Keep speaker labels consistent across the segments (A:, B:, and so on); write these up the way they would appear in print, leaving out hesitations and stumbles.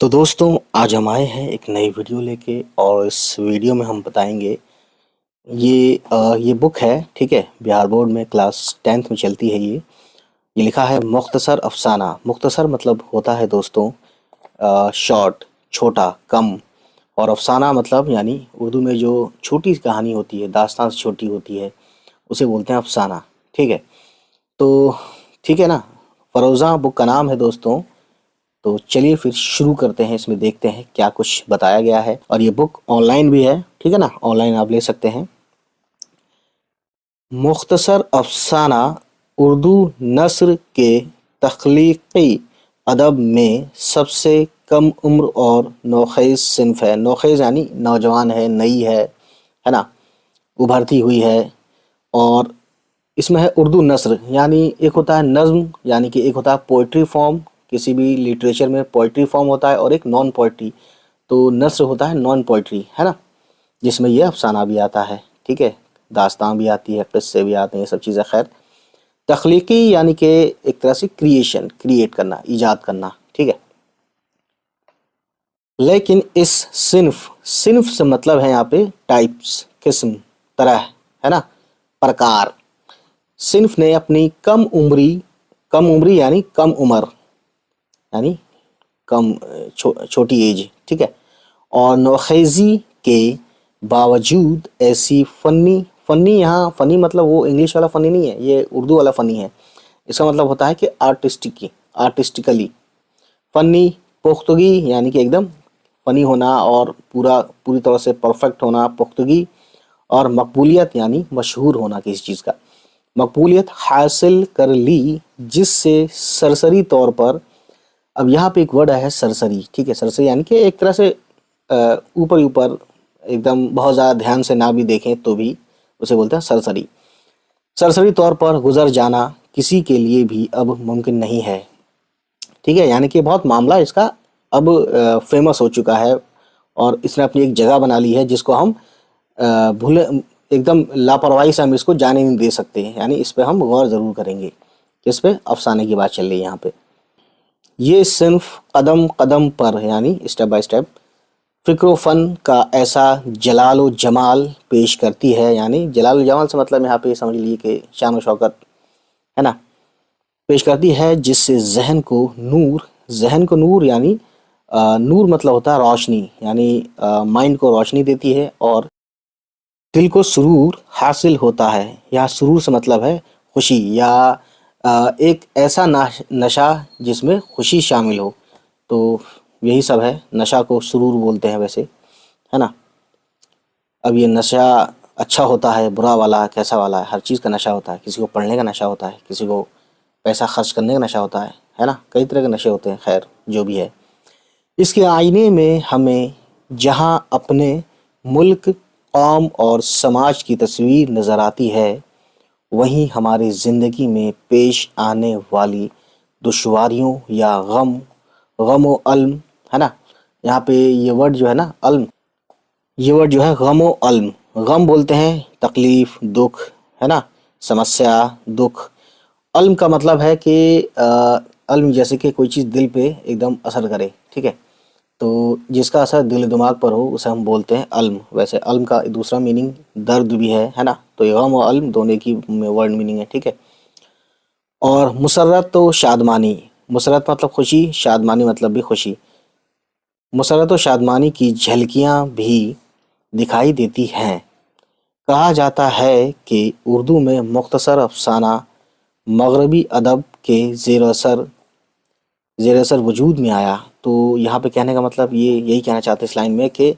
A: تو دوستوں آج ہم آئے ہیں ایک نئی ویڈیو لے کے، اور اس ویڈیو میں ہم بتائیں گے یہ بک ہے، ٹھیک ہے، بہار بورڈ میں کلاس 10th میں چلتی ہے۔ یہ لکھا ہے مختصر افسانہ۔ مختصر مطلب ہوتا ہے دوستوں شارٹ، چھوٹا، کم، اور افسانہ مطلب یعنی اردو میں جو چھوٹی کہانی ہوتی ہے، داستان سے چھوٹی ہوتی ہے، اسے بولتے ہیں افسانہ، ٹھیک ہے۔ تو ٹھیک ہے نا، فروزاں بک کا نام ہے دوستوں۔ تو چلیے پھر شروع کرتے ہیں، اس میں دیکھتے ہیں کیا کچھ بتایا گیا ہے، اور یہ بک آن لائن بھی ہے، ٹھیک ہے نا، آن لائن آپ لے سکتے ہیں۔ مختصر افسانہ اردو نثر کے تخلیقی ادب میں سب سے کم عمر اور نوخیز صنف ہے۔ نوخیز یعنی نوجوان ہے، نئی ہے نا، ابھرتی ہوئی ہے۔ اور اس میں ہے اردو نثر، یعنی ایک ہوتا ہے نظم، یعنی کہ ایک ہوتا ہے پوئٹری فارم، کسی بھی لٹریچر میں پوئٹری فارم ہوتا ہے، اور ایک نان پوئٹری۔ تو نثر ہوتا ہے نان پوئٹری، ہے نا، جس میں یہ افسانہ بھی آتا ہے، ٹھیک ہے، داستان بھی آتی ہے، قصے بھی آتے ہیں، یہ سب چیزیں۔ خیر، تخلیقی یعنی کہ ایک طرح سے کریٹ کرنا، ایجاد کرنا، ٹھیک ہے۔ لیکن اس صنف سے مطلب ہے یہاں پہ ٹائپس، قسم، طرح، ہے نا، پرکار۔ صنف نے اپنی کم عمری یعنی کم عمر، یعنی کم چھوٹی ایج، ٹھیک ہے، اور نوخیزی کے باوجود ایسی فنی یہاں فنی مطلب وہ انگلش والا فنی نہیں ہے، یہ اردو والا فنی ہے۔ اس کا مطلب ہوتا ہے کہ آرٹسٹیکلی فنی پختگی، یعنی کہ ایک دم فنی ہونا اور پوری طرح سے پرفیکٹ ہونا، پختگی، اور مقبولیت یعنی مشہور ہونا کسی چیز کا، مقبولیت حاصل کر لی، جس سے سرسری طور پر، اب یہاں پہ ایک ورڈ ہے سرسری، ٹھیک ہے، سرسری یعنی کہ ایک طرح سے اوپر ایک دم بہت زیادہ دھیان سے نہ بھی دیکھیں تو بھی اسے بولتے ہیں سرسری۔ سرسری طور پر گزر جانا کسی کے لیے بھی اب ممکن نہیں ہے، ٹھیک ہے، یعنی کہ بہت معاملہ اس کا اب فیمس ہو چکا ہے، اور اس نے اپنی ایک جگہ بنا لی ہے جس کو ہم ایک دم لاپرواہی سے ہم اس کو جانے نہیں دے سکتے ہیں، یعنی اس پہ ہم غور ضرور کریں گے کہ اس پہ افسانے کی بات چل رہی ہے یہاں پہ۔ یہ صنف قدم قدم پر یعنی اسٹیپ بائی اسٹیپ فکر و فن کا ایسا جلال و جمال پیش کرتی ہے، یعنی جلال و جمال سے مطلب یہاں پہ سمجھ لیجیے کہ شان و شوکت، ہے نا، پیش کرتی ہے، جس سے ذہن کو نور یعنی نور مطلب ہوتا ہے روشنی، یعنی مائنڈ کو روشنی دیتی ہے، اور دل کو سرور حاصل ہوتا ہے۔ یہاں سرور سے مطلب ہے خوشی، یا ایک ایسا نشہ جس میں خوشی شامل ہو، تو یہی سب ہے، نشہ کو سرور بولتے ہیں ویسے، ہے نا۔ اب یہ نشہ اچھا ہوتا ہے، برا والا، کیسا والا ہے، ہر چیز کا نشہ ہوتا ہے، کسی کو پڑھنے کا نشہ ہوتا ہے، کسی کو پیسہ خرچ کرنے کا نشہ ہوتا ہے نا، کئی طرح کے نشے ہوتے ہیں، خیر جو بھی ہے۔ اس کے آئینے میں ہمیں جہاں اپنے ملک، قوم اور سماج کی تصویر نظر آتی ہے، وہیں ہماری زندگی میں پیش آنے والی دشواریوں یا غم و علم، ہے نا، یہاں پہ یہ ورڈ جو ہے نا، علم، یہ ورڈ جو ہے غم و علم، غم بولتے ہیں تکلیف، دکھ، ہے نا، سمسیا، دکھ۔ علم کا مطلب ہے کہ علم جیسے کہ کوئی چیز دل پہ ایک دم اثر کرے، ٹھیک ہے، تو جس کا اثر دل دماغ پر ہو اسے ہم بولتے ہیں علم۔ ویسے علم کا دوسرا میننگ درد بھی ہے نا، تو یہ غم و علم دونوں کی ورڈ میننگ ہے، ٹھیک ہے۔ اور مسرت و شادمانی، مسرت مطلب خوشی، شادمانی مطلب بھی خوشی، مسرت و شادمانی کی جھلکیاں بھی دکھائی دیتی ہیں۔ کہا جاتا ہے کہ اردو میں مختصر افسانہ مغربی ادب کے زیر اثر وجود میں آیا۔ تو یہاں پہ کہنے کا مطلب یہی کہنا چاہتے ہیں اس لائن میں کہ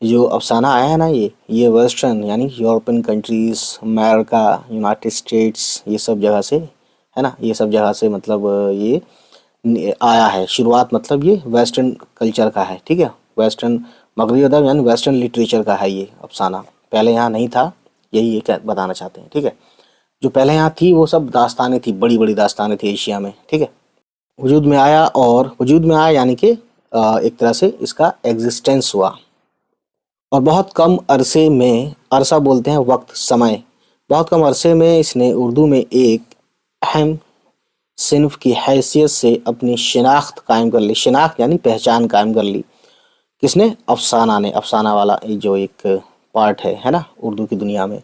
A: جو افسانہ آیا ہے نا، یہ ویسٹرن یعنی یورپین کنٹریز، امریکہ، یونائٹڈ اسٹیٹس، یہ سب جگہ سے، ہے نا، یہ سب جگہ سے مطلب یہ آیا ہے، شروعات مطلب یہ ویسٹرن کلچر کا ہے، ٹھیک ہے، ویسٹرن مغربی ادب یعنی ویسٹرن لٹریچر کا ہے یہ افسانہ، پہلے یہاں نہیں تھا، یہی یہ بتانا چاہتے ہیں، ٹھیک ہے۔ جو پہلے یہاں تھی وہ سب داستانیں تھی، بڑی بڑی داستانیں تھی ایشیا میں، ٹھیک ہے، وجود میں آیا یعنی کہ ایک طرح سے اس کا ایگزسٹنس ہوا، اور بہت کم عرصے میں، عرصہ بولتے ہیں وقت، سمے، بہت کم عرصے میں اس نے اردو میں ایک اہم صنف کی حیثیت سے اپنی شناخت قائم کر لی. شناخت یعنی پہچان قائم کر لی. کس نے؟ افسانہ نے. افسانہ والا جو ایک پارٹ ہے نا اردو کی دنیا میں.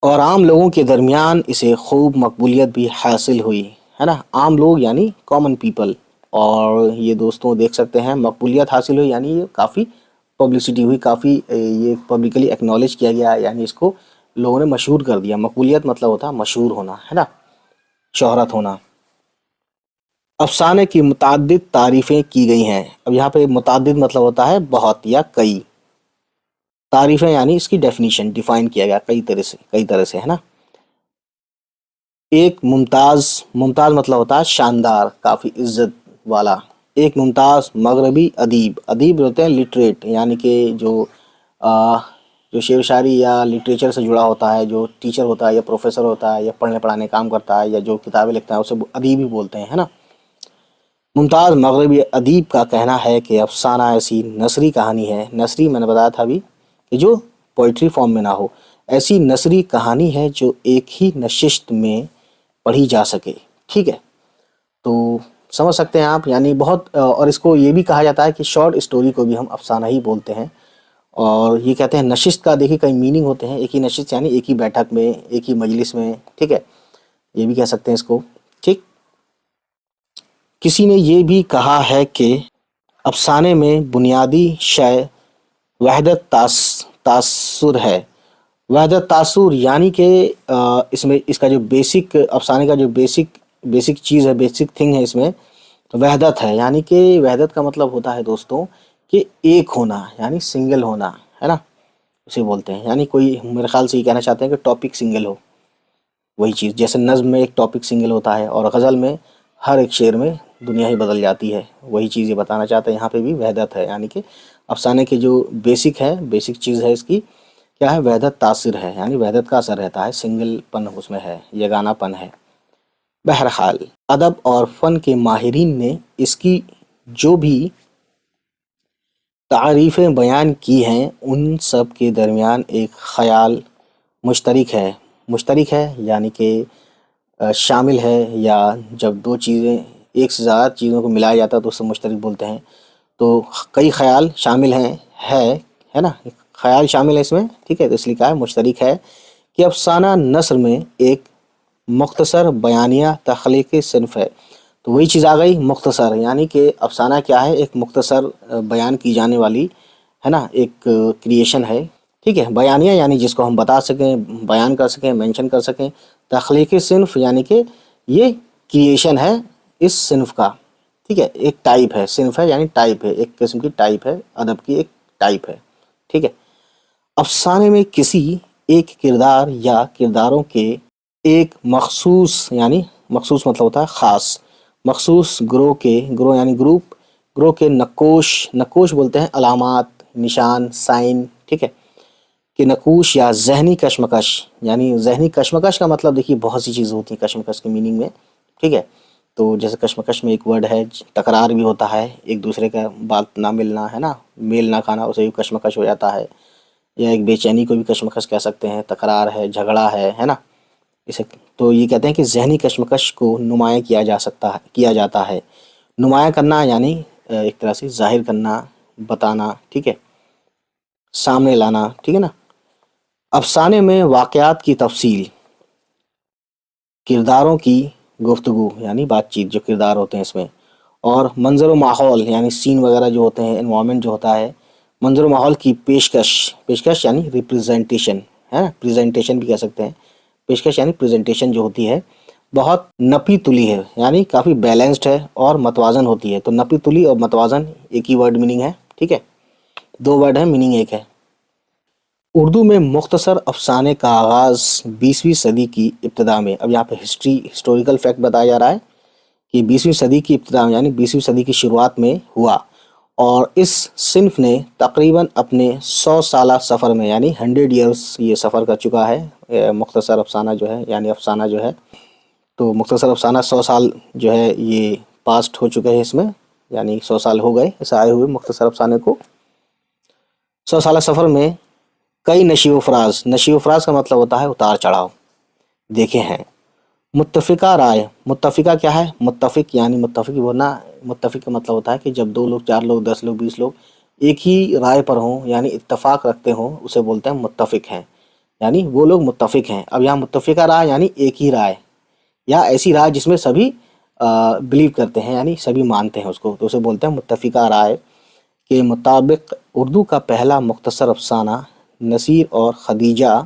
A: اور عام لوگوں کے درمیان اسے خوب مقبولیت بھی حاصل ہوئی ہے نا. عام لوگ یعنی کامن پیپل. اور یہ دوستوں دیکھ سکتے ہیں مقبولیت حاصل ہوئی یعنی یہ کافی پبلسٹی ہوئی, کافی یہ پبلکلی ایکنالج کیا گیا, یعنی اس کو لوگوں نے مشہور کر دیا. مقبولیت مطلب ہوتا ہے مشہور ہونا ہے نا, شہرت ہونا. افسانے کی متعدد تعریفیں کی گئی ہیں. اب یہاں پہ متعدد مطلب ہوتا ہے بہت یا کئی. تعریفیں یعنی اس کی ڈیفینیشن, ڈیفائن کیا گیا کئی طرح سے ہے نا. ایک ممتاز, ممتاز مطلب ہوتا ہے شاندار, کافی عزت والا. ایک ممتاز مغربی ادیب. ادیب ہوتے ہیں لٹریٹ, یعنی کہ جو شعر و شاعری یا لٹریچر سے جڑا ہوتا ہے, جو ٹیچر ہوتا ہے یا پروفیسر ہوتا ہے یا پڑھنے پڑھانے کام کرتا ہے یا جو کتابیں لکھتا ہے اسے ادیب ہی بولتے ہیں نا. ممتاز مغربی ادیب کا کہنا ہے کہ افسانہ ایسی نثری کہانی ہے. نثری میں نے بتایا تھا ابھی کہ جو پوئٹری فارم میں نہ ہو, ایسی نثری کہانی ہے جو ایک ہی نشست میں پڑھی جا سکے. ٹھیک ہے, تو سمجھ سکتے ہیں آپ. یعنی بہت, اور اس کو یہ بھی کہا جاتا ہے کہ شارٹ اسٹوری کو بھی ہم افسانہ ہی بولتے ہیں. اور یہ کہتے ہیں نشست کا دیکھیے کئی میننگ ہوتے ہیں. ایک ہی نشست یعنی ایک ہی بیٹھک میں, ایک ہی مجلس میں. ٹھیک ہے, یہ بھی کہہ سکتے ہیں اس کو. ٹھیک. کسی نے یہ بھی کہا ہے کہ افسانے میں بنیادی شے وحدت تاثر ہے. وحدت تاثر یعنی کہ اس میں اس کا جو بیسک, افسانے کا جو بیسک چیز ہے, بیسک تھنگ ہے اس میں وحدت ہے. یعنی کہ وحدت کا مطلب ہوتا ہے دوستوں کہ ایک ہونا, یعنی سنگل ہونا ہے نا, اسے بولتے ہیں. یعنی کوئی میرے خیال سے یہ کہنا چاہتے ہیں کہ ٹاپک سنگل ہو, وہی چیز. جیسے نظم میں ایک ٹاپک سنگل ہوتا ہے اور غزل میں ہر ایک شعر میں دنیا ہی بدل جاتی ہے, وہی چیز یہ بتانا چاہتے ہیں. یہاں پہ بھی وحدت ہے, یعنی کہ افسانے کے جو بیسک چیز ہے اس کی کیا ہے, وحدت تاثر ہے. یعنی وحدت کا اثر رہتا ہے, سنگل پن اس میں ہے, یگانہ پن ہے. بہرحال ادب اور فن کے ماہرین نے اس کی جو بھی تعریفیں بیان کی ہیں ان سب کے درمیان ایک خیال مشترک ہے یعنی کہ شامل ہے. یا جب دو چیزیں, ایک سے زیادہ چیزوں کو ملایا جاتا ہے تو اسے مشترک بولتے ہیں. تو کئی خیال شامل ہے نا, خیال شامل ہے اس میں. ٹھیک ہے, تو اس لیے کہا ہے مشترک ہے کہ افسانہ نثر میں ایک مختصر بیانیہ تخلیقی صنف ہے. تو وہی چیز آ گئی مختصر, یعنی کہ افسانہ کیا ہے, ایک مختصر بیان کی جانے والی ہے نا ایک کریشن ہے. ٹھیک ہے, بیانیہ یعنی جس کو ہم بتا سکیں, بیان کر سکیں, مینشن کر سکیں. تخلیقی صنف یعنی کہ یہ کریشن ہے اس صنف کا. ٹھیک ہے, ایک ٹائپ ہے, صنف ہے یعنی ٹائپ ہے, ایک قسم کی ٹائپ ہے, ادب کی ایک ٹائپ ہے. ٹھیک ہے. افسانے میں کسی ایک کردار یا کرداروں کے ایک مخصوص, یعنی مخصوص مطلب ہوتا ہے خاص, مخصوص گروہ یعنی گروہ کے نقوش بولتے ہیں علامات, نشان, سائن. ٹھیک ہے, کہ نقوش یا ذہنی کشمکش, یعنی ذہنی کشمکش کا مطلب دیکھیے بہت سی چیزیں ہوتی ہیں کشمکش کے میننگ میں. ٹھیک ہے, تو جیسے کشمکش میں ایک ورڈ ہے تکرار بھی ہوتا ہے, ایک دوسرے کا بات نہ ملنا ہے نا, میل نہ کھانا, اسے بھی کشمکش ہو جاتا ہے. یا ایک بے چینی کو بھی کشمکش کہہ سکتے ہیں, تکرار ہے, جھگڑا ہے نا اسے. تو یہ کہتے ہیں کہ ذہنی کشمکش کو نمایاں کیا جاتا ہے. نمایاں کرنا یعنی ایک طرح سے ظاہر کرنا, بتانا. ٹھیک ہے, سامنے لانا. ٹھیک ہے نا. افسانے میں واقعات کی تفصیل, کرداروں کی گفتگو یعنی بات چیت, جو کردار ہوتے ہیں اس میں, اور منظر و ماحول یعنی سین وغیرہ جو ہوتے ہیں, انوائرمنٹ جو ہوتا ہے, منظر و ماحول کی پیشکش یعنی ریپریزنٹیشن ہے نا, پریزنٹیشن بھی کہہ سکتے ہیں. پیشکش یعنی پریزنٹیشن جو ہوتی ہے بہت نپی تلی ہے, یعنی کافی بیلنسڈ ہے اور متوازن ہوتی ہے. تو نپی تلی اور متوازن ایک ہی ورڈ میننگ ہے. ٹھیک ہے, دو ورڈ ہیں, میننگ ایک ہے. اردو میں مختصر افسانے کا آغاز 20ویں صدی کی ابتدا میں. اب یہاں پہ ہسٹوریکل فیکٹ بتایا جا رہا ہے کہ 20ویں صدی کی ابتدا میں یعنی 20ویں صدی کی شروعات میں ہوا, اور اس صنف نے تقریباً اپنے 100 سالہ سفر میں, یعنی 100 ایئرس یہ سفر کر چکا ہے مختصر افسانہ جو ہے, یعنی افسانہ جو ہے. تو مختصر افسانہ 100 سال جو ہے یہ پاسٹ ہو چکے ہیں اس میں, یعنی 100 سال ہو گئے اس آئے ہوئے مختصر افسانے کو. 100 سالہ سفر میں کئی نشیب و فراز کا مطلب ہوتا ہے اتار چڑھاؤ, دیکھے ہیں. متفقہ رائے، متفقہ کیا ہے؟ متفق یعنی متفق بولنا، متفق کا مطلب ہوتا ہے کہ جب 2 لوگ 4 لوگ 10 لوگ 20 لوگ ایک ہی رائے پر ہوں یعنی اتفاق رکھتے ہوں، اسے بولتے ہیں متفق ہیں، یعنی وہ لوگ متفق ہیں۔ اب یہاں متفقہ رائے یعنی ایک ہی رائے یا ایسی رائے جس میں سبھی بلیو کرتے ہیں یعنی سبھی مانتے ہیں اس کو، تو اسے بولتے ہیں متفقہ رائے کے مطابق اردو کا پہلا مختصر افسانہ نصیر اور خدیجہ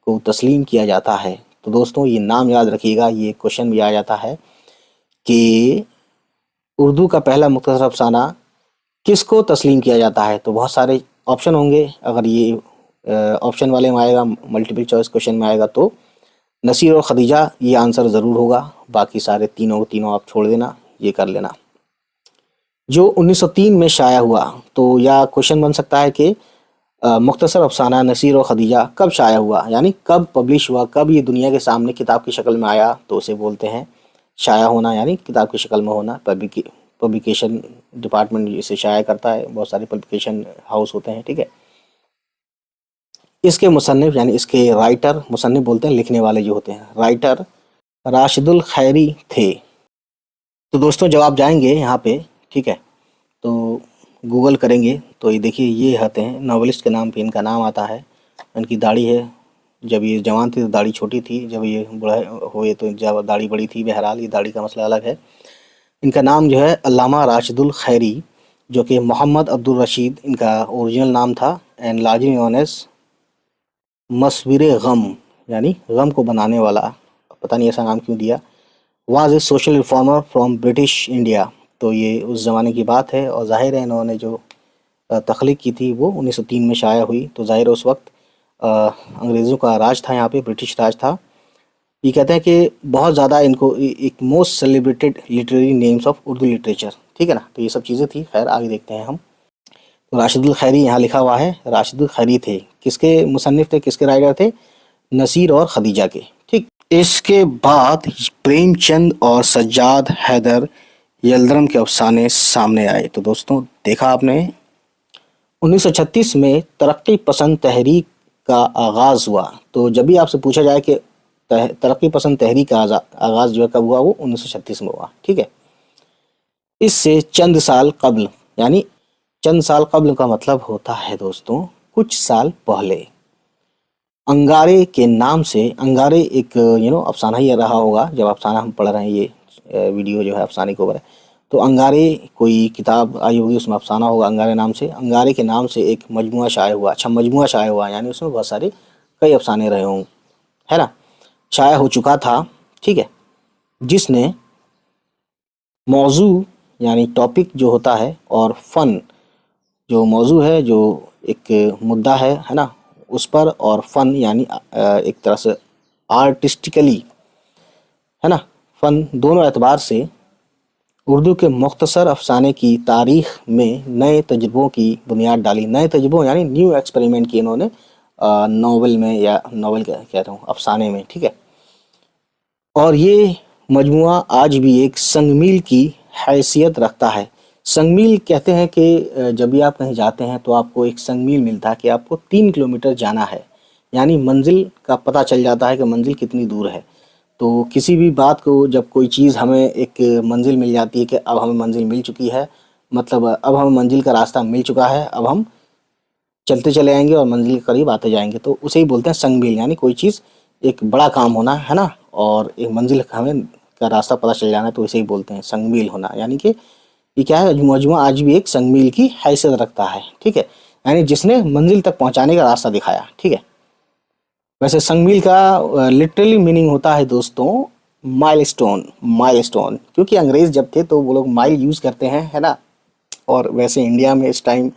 A: کو تسلیم کیا جاتا ہے۔ تو دوستوں یہ نام یاد رکھیے گا، یہ کوشچن بھی آ جاتا ہے کہ اردو کا پہلا مختصر افسانہ کس کو تسلیم کیا جاتا ہے؟ تو بہت سارے آپشن ہوں گے، اگر یہ آپشن والے میں آئے گا، ملٹیپل چوائس کوشچن میں آئے گا تو نصیر اور خدیجہ یہ آنسر ضرور ہوگا، باقی سارے تینوں آپ چھوڑ دینا، یہ کر لینا۔ جو 1903 میں شائع ہوا، تو یا کوشچن بن سکتا ہے کہ مختصر افسانہ نصیر اور خدیجہ کب شائع ہوا، یعنی کب پبلش ہوا، کب یہ دنیا کے سامنے کتاب کی شکل میں آیا، تو اسے بولتے ہیں شائع ہونا، یعنی کتاب کی شکل میں ہونا۔ پبلیکیشن ڈپارٹمنٹ اسے شائع کرتا ہے، بہت سارے پبلیکیشن ہاؤس ہوتے ہیں، ٹھیک ہے۔ اس کے مصنف یعنی اس کے رائٹر، مصنف بولتے ہیں لکھنے والے جو ہوتے ہیں، رائٹر راشد الخیری تھے۔ تو دوستوں جب آپ جائیں گے یہاں پہ، ٹھیک ہے، تو گوگل کریں گے تو یہ دیکھیے یہ آتے ہیں ناولسٹ کے نام پہ ان کا نام آتا ہے، ان کی داڑھی ہے، جب یہ جوان تھے تو داڑھی چھوٹی تھی، جب یہ بڑھے ہوئے تو جب داڑھی بڑی تھی، بہرحال یہ داڑھی کا مسئلہ الگ ہے۔ ان کا نام جو ہے علامہ راشد الخیری، جو کہ محمد عبد الرشید ان کا اوریجنل نام تھا، اینڈ لارجلی نون ایز مصور غم، یعنی غم کو بنانے والا، پتہ نہیں ایسا نام کیوں دیا، was a social reformer from British India. تو یہ اس زمانے کی بات ہے، اور ظاہر ہے انہوں نے جو تخلیق کی تھی وہ 1903 میں شائع ہوئی، تو ظاہر اس وقت انگریزوں کا راج تھا، یہاں پہ برٹش راج تھا۔ یہ کہتے ہیں کہ بہت زیادہ ان کو ایک most celebrated literary names of Urdu literature, ٹھیک ہے نا، تو یہ سب چیزیں تھی۔ خیر آگے دیکھتے ہیں ہم۔ راشد الخیری یہاں لکھا ہوا ہے، راشد الخیری تھے، کس کے مصنف تھے، کس کے رائٹر تھے؟ نصیر اور خدیجہ کے، ٹھیک۔ اس کے بعد پریم چند اور سجاد حیدر یلدرم کے افسانے سامنے آئے۔ تو دوستوں دیکھا آپ نے 1936 میں ترقی پسند تحریک کا آغاز ہوا، تو جب بھی آپ سے پوچھا جائے کہ ترقی پسند تحریک کا آغاز جو ہے کب ہوا، وہ 1936 میں ہوا، ٹھیک ہے۔ اس سے چند سال قبل، یعنی چند سال قبل کا مطلب ہوتا ہے دوستوں کچھ سال پہلے، انگارے کے نام سے، انگارے ایک افسانہ ہی رہا ہوگا، جب افسانہ ہم پڑھ رہے ہیں، یہ ویڈیو جو ہے افسانے کے اوپر ہے، تو انگارے کوئی کتاب آئی ہوگی، اس میں افسانہ ہوگا انگارے نام سے، انگارے کے نام سے ایک مجموعہ شائع ہوا۔ اچھا مجموعہ شائع ہوا یعنی اس میں بہت سارے کئی افسانے رہے ہوں، ہے نا، شائع ہو چکا تھا، ٹھیک ہے، جس نے موضوع یعنی ٹاپک جو ہوتا ہے، اور فن جو موضوع ہے، جو ایک مدعا ہے نا، اس پر، اور فن یعنی ایک طرح سے آرٹسٹیکلی، ہے نا، فن، دونوں اعتبار سے اردو کے مختصر افسانے کی تاریخ میں نئے تجربوں کی بنیاد ڈالی۔ نئے تجربوں یعنی نیو ایکسپیریمنٹ کی انہوں نے ناول میں، یا ناول کہتا ہوں افسانے میں، ٹھیک ہے۔ اور یہ مجموعہ آج بھی ایک سنگ میل کی حیثیت رکھتا ہے۔ سنگ میل کہتے ہیں کہ جب بھی آپ کہیں جاتے ہیں تو آپ کو ایک سنگ میل ملتا ہے کہ آپ کو 3 کلومیٹر جانا ہے، یعنی منزل کا پتہ چل جاتا ہے کہ منزل کتنی دور ہے۔ تو کسی بھی بات کو، جب کوئی چیز ہمیں ایک منزل مل جاتی ہے کہ اب ہمیں منزل مل چکی ہے، مطلب اب ہمیں منزل کا راستہ مل چکا ہے، اب ہم چلتے چلے آئیں گے اور منزل کے قریب آتے جائیں گے، تو اسے ہی بولتے ہیں سنگ میل، یعنی کوئی چیز ایک بڑا کام ہونا ہے نا، اور ایک منزل ہمیں کا راستہ پتہ چل جانا ہے، تو اسے ہی بولتے ہیں سنگ میل ہونا، یعنی کہ یہ کیا ہے، مجموعہ آج بھی ایک سنگ میل کی حیثیت رکھتا ہے، ٹھیک ہے، یعنی جس نے منزل تک پہنچانے کا راستہ دکھایا، ٹھیک ہے۔ ویسے سنگ میل کا لٹرلی میننگ ہوتا ہے دوستوں مائل سٹون، مائل سٹون، کیونکہ انگریز جب تھے تو وہ لوگ مائل یوز کرتے ہیں، ہے نا، اور ویسے انڈیا میں اس ٹائم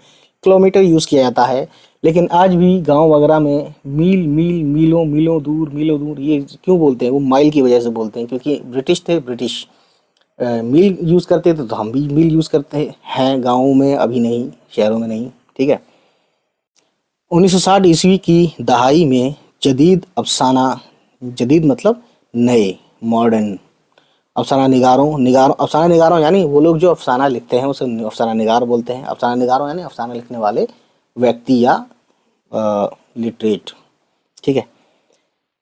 A: کلومیٹر یوز کیا جاتا ہے، لیکن آج بھی گاؤں وغیرہ میں میل، میلوں دور، یہ کیوں بولتے ہیں؟ وہ مائل کی وجہ سے بولتے ہیں، کیونکہ برٹش تھے، برٹش میل یوز کرتے تھے، تو ہم بھی میل یوز کرتے ہیں گاؤں میں، ابھی نہیں، شہروں میں نہیں، ٹھیک ہے۔ 1960 عیسوی کی دہائی میں جدید افسانہ، جدید مطلب نئے، ماڈرن افسانہ نگاروں یعنی وہ لوگ جو افسانہ لکھتے ہیں اسے افسانہ نگار بولتے ہیں۔ افسانہ نگاروں یعنی افسانہ لکھنے والے ویکتی یا لٹریٹ، ٹھیک ہے،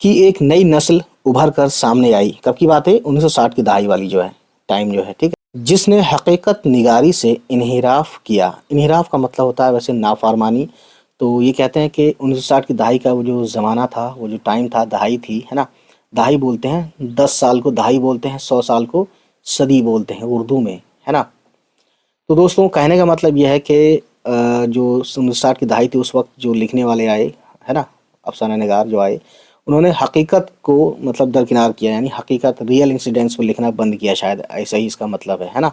A: کی ایک نئی نسل ابھر کر سامنے آئی. کب کی بات ہے؟ 1960 کی دہائی والی جو ہے ٹائم جو ہے. ٹھیک ہے. جس نے حقیقت نگاری سے انحراف کیا. انحراف کا مطلب ہوتا ہے ویسے نافرمانی. تو یہ کہتے ہیں کہ 1960 کی دہائی کا وہ جو زمانہ تھا، وہ جو ٹائم تھا، دہائی تھی، ہے نا. دہائی بولتے ہیں 10 سال کو دہائی بولتے ہیں، 100 سال کو صدی بولتے ہیں اردو میں، ہے نا. تو دوستوں کہنے کا مطلب یہ ہے کہ جو 1960 کی دہائی تھی اس وقت جو لکھنے والے آئے، ہے نا، افسانہ نگار جو آئے، انہوں نے حقیقت کو مطلب درکنار کیا، یعنی حقیقت ریئل انسیڈنٹس پہ لکھنا بند کیا. شاید ایسا ہی اس کا مطلب ہے نا.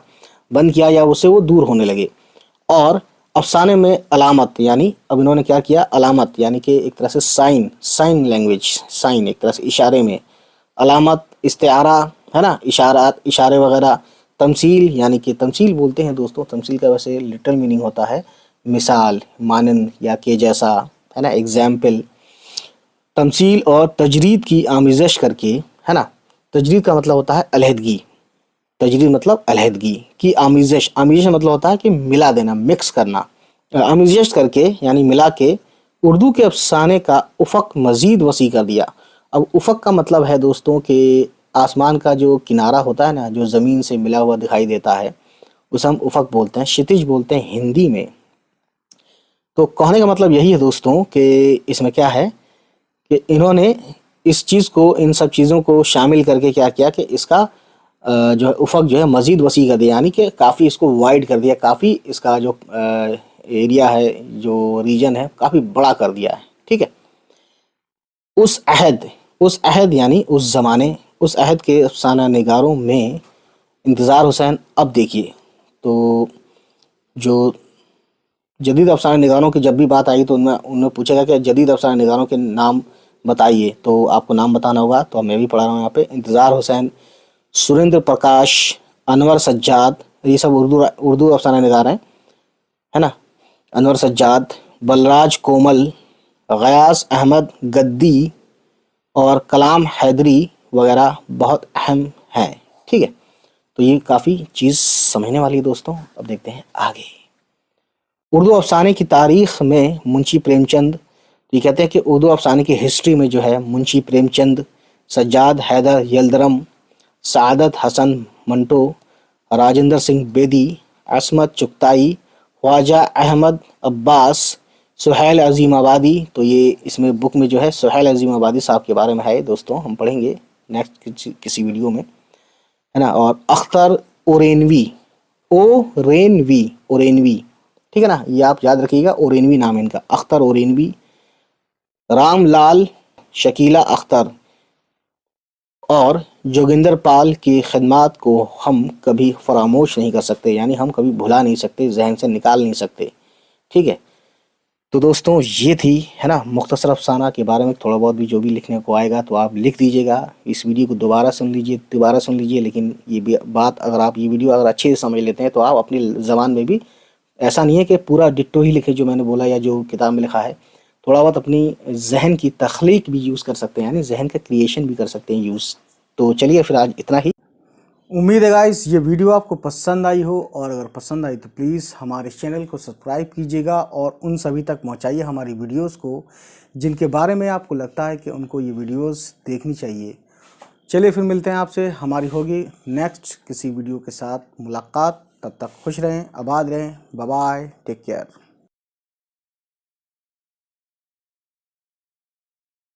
A: بند کیا یا اس سے وہ دور ہونے لگے. اور افسانے میں علامت، یعنی اب انہوں نے کیا کیا؟ علامت یعنی کہ ایک طرح سے سائن لینگویج، سائن ایک طرح سے اشارے میں، علامت، استعارہ، ہے نا، اشارات، اشارے وغیرہ. تمثیل یعنی کہ تمثیل بولتے ہیں دوستوں. تمثیل کا ویسے لٹرل میننگ ہوتا ہے مثال، مانند یا کہ جیسا، ہے نا، ایگزامپل. تمثیل اور تجرید کی آمیزش کر کے، ہے نا. تجرید کا مطلب ہوتا ہے علیحدگی. تجرید مطلب علیحدگی کی آمیزش. آمیزش مطلب ہوتا ہے کہ ملا دینا، مکس کرنا. آمیزش کر کے یعنی ملا کے اردو کے افسانے کا افق مزید وسیع کر دیا. اب افق کا مطلب ہے دوستوں کہ آسمان کا جو کنارہ ہوتا ہے نا، جو زمین سے ملا ہوا دکھائی دیتا ہے، اسے ہم افق بولتے ہیں، شتج بولتے ہیں ہندی میں. تو کہنے کا مطلب یہی ہے دوستوں کہ اس میں کیا ہے کہ انہوں نے اس چیز کو، ان سب چیزوں کو شامل کر کے کیا کیا کہ اس کا جو ہے افق جو ہے مزید وسیع کر دیا، یعنی کہ کافی اس کو وائڈ کر دیا، کافی اس کا جو ایریا ہے، جو ریجن ہے، کافی بڑا کر دیا ہے. ٹھیک ہے. اس عہد یعنی اس زمانے، اس عہد کے افسانہ نگاروں میں انتظار حسین. اب دیکھیے تو جو جدید افسانہ نگاروں کی جب بھی بات آئی تو انہیں پوچھا گیا کہ جدید افسانہ نگاروں کے نام بتائیے، تو آپ کو نام بتانا ہوگا. تو میں بھی پڑھا رہا ہوں یہاں پہ: انتظار حسین، سریندر پرکاش، انور سجاد. یہ سب اردو افسانہ نگار ہیں، ہے نا. انور سجاد، بلراج کومل، غیاث احمد گدی اور کلام حیدری وغیرہ بہت اہم ہیں. ٹھیک ہے. تو یہ کافی چیز سمجھنے والی ہے دوستوں. اب دیکھتے ہیں آگے. اردو افسانے کی تاریخ میں منشی پریم چند. یہ کہتے ہیں کہ اردو افسانے کی ہسٹری میں جو ہے منشی پریم چند، سجاد حیدر یلدرم، سعادت حسن منٹو، راجندر سنگھ بیدی، عصمت چغتائی، خواجہ احمد عباس، سہیل عظیم آبادی. تو یہ اس میں بک میں جو ہے سہیل عظیم آبادی صاحب کے بارے میں ہے دوستوں، ہم پڑھیں گے نیکسٹ کسی ویڈیو میں، ہے نا. اور اختر اورینوی، اورینوی، ٹھیک ہے نا، یہ آپ یاد رکھیے گا، اورینوی نام ہے ان کا، اختر اورینوی. رام لال شکیلہ اختر اور جوگندر پال کی خدمات کو ہم کبھی فراموش نہیں کر سکتے، یعنی ہم کبھی بھلا نہیں سکتے، ذہن سے نکال نہیں سکتے. ٹھیک ہے. تو دوستوں یہ تھی، ہے نا، مختصر افسانہ کے بارے میں تھوڑا بہت بھی جو بھی لکھنے کو آئے گا تو آپ لکھ دیجیے گا. اس ویڈیو کو دوبارہ سن لیجیے، لیکن یہ بات اگر آپ یہ ویڈیو اگر اچھے سے سمجھ لیتے ہیں تو آپ اپنی زبان میں بھی، ایسا نہیں ہے کہ پورا ڈٹو ہی لکھے جو میں نے بولا یا جو کتاب میں لکھا ہے، تھوڑا بہت اپنی ذہن کی تخلیق بھی یوز کر سکتے ہیں، یعنی ذہن کا کریشن بھی کر سکتے ہیں یوز. تو چلیے پھر آج اتنا ہی. امید ہے گائز یہ ویڈیو آپ کو پسند آئی ہو، اور اگر پسند آئی تو پلیز ہمارے چینل کو سبسکرائب کیجیے گا اور ان سبھی تک پہنچائیے ہماری ویڈیوز کو جن کے بارے میں آپ کو لگتا ہے کہ ان کو یہ ویڈیوز دیکھنی چاہیے. چلیے پھر ملتے ہیں آپ سے، ہماری ہوگی نیکسٹ کسی ویڈیو کے ساتھ ملاقات. تب تک خوش رہیں، آباد رہیں. Bye bye, take care.